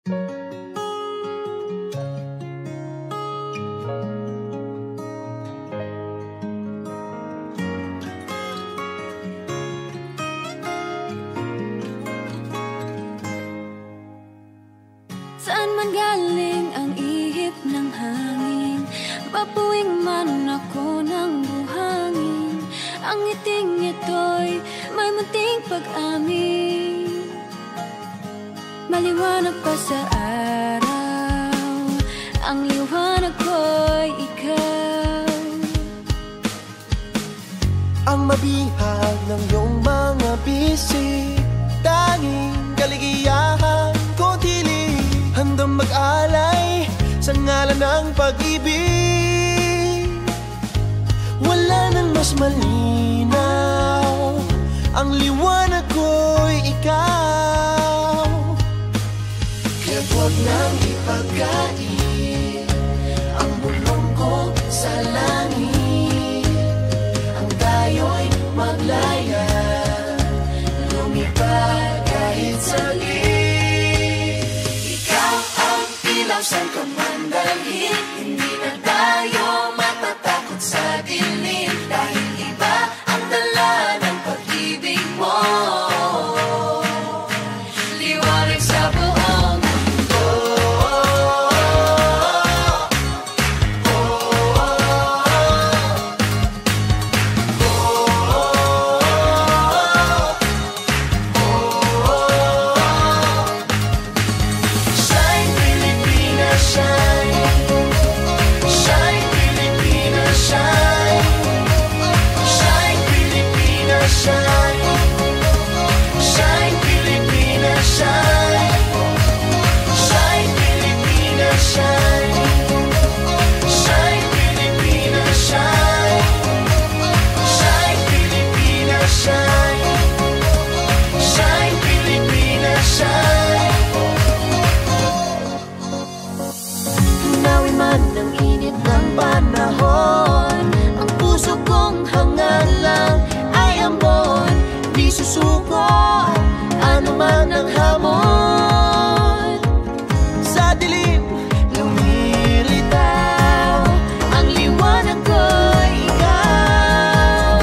Saan man galing ang ihip ng hangin, babuing man ako ng buhangin. Ang ngiting ito'y may munting pag-amin. Maliwanag pa sa araw, ang liwanag ko'y ikaw. Ang mabihag ng iyong mga bisig, tanging kaligayahan ko tili. Handang mag-alay sa ngalan ng pag-ibig. Wala nang mas malinaw, ang liwanag ko'y ikaw. Kaya't huwag nang ipagkait ang bulong ko sa langit. Ang tayo'y maglaya, lumipad kahit saglit. Saan ka man dalhin, hindi na tayo matatakot sa dilim. Dahil iba ang dala ng pag-ibig mo, liwanag sa buong mundo. Panahon, ang puso kong hangal lang ay ambon. Di susuko, ano man ang hamon. Sa dilim, lumilitaw, ang liwanag ko'y ikaw.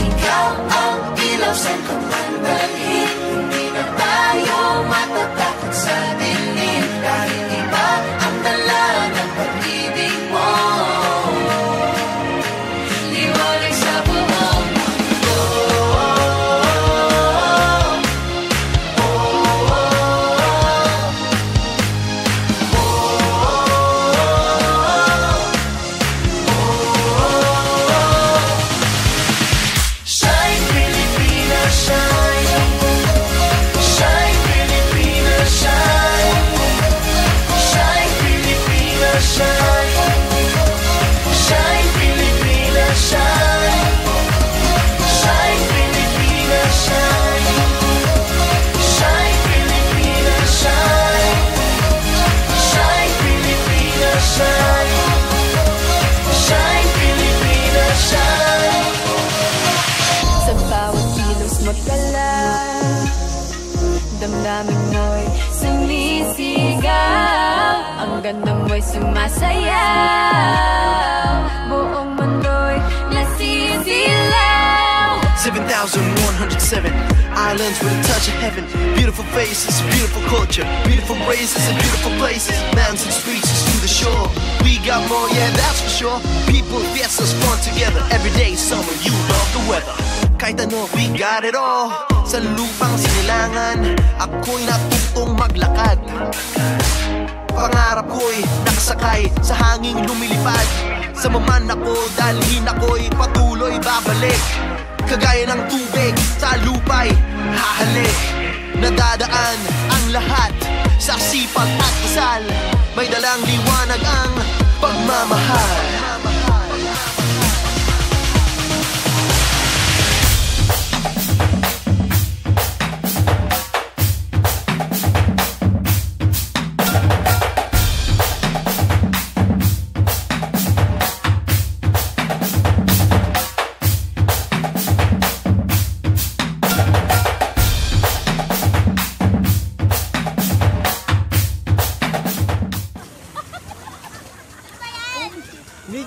Ikaw ang ilaw, saan ka man dalhin, hindi na tayo matatakot sa dilim. Dahil iba ang dala ng pag-ibig mo, liwanag sa buong mundo. Shine Pilipinas, shine. Shine Pilipinas, shine. Shine Pilipinas, shine. Shine Pilipinas, shine. Shine Pilipinas, shine. Shine Pilipinas, shine. Shine Pilipinas, shine. Shine Pilipinas, shine. Sa bawat kilos magdala, damdamin mo'y sumisigaw. Ang ganda mo'y sumasayaw, buong mundo'y nasisilaw. 7,107 islands with a touch of heaven. Beautiful faces, beautiful culture, beautiful races and beautiful places. Mountains, beaches to the shore. We got more, yeah, that's for sure. People, fiestas, fun together. Every day, summer, you love the weather. Kahit ano, we got it all. Sa lupang sinilangan, ako'y natutong maglakad. Pangarap ko'y nakasakay sa hanging lumilipad. Sa maman ako, dalhin ako'y patuloy babalik. Kagaya ng tubig sa lupa'y hahalik. Nadadaan ang lahat sa sipag at dasal. May dalang liwanag ang pagmamahal.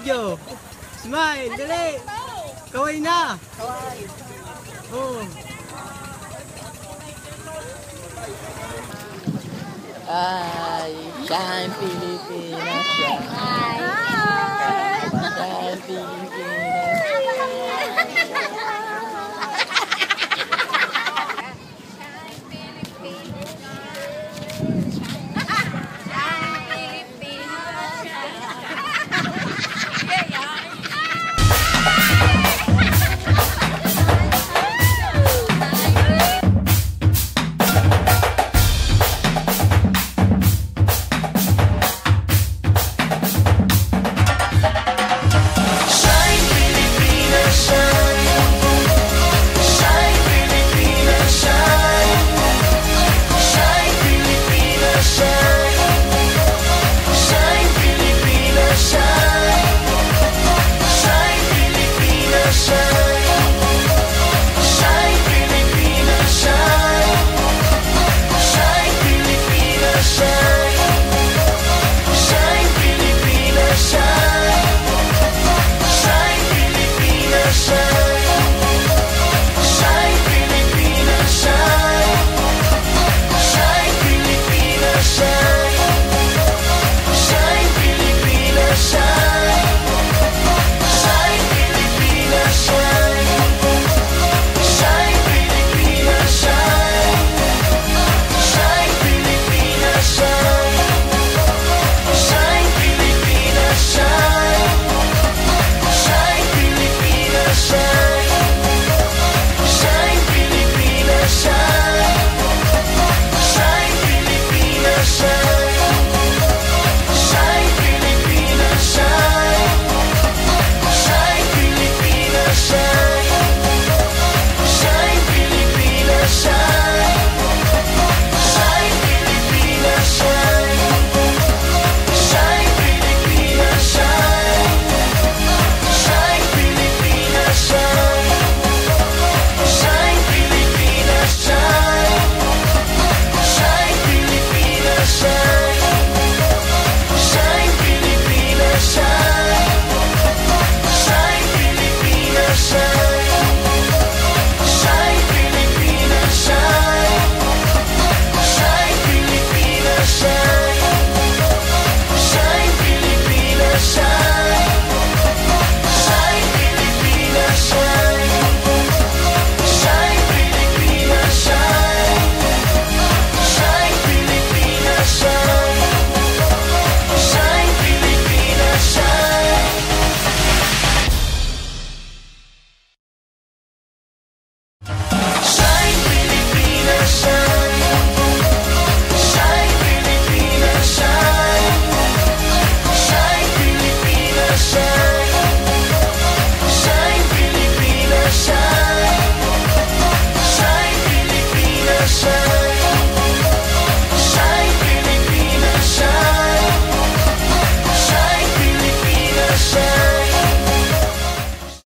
video. Smile, dali. Kaway na. Oh. Ay, shine Pilipinas, shine. Shine Pilipinas.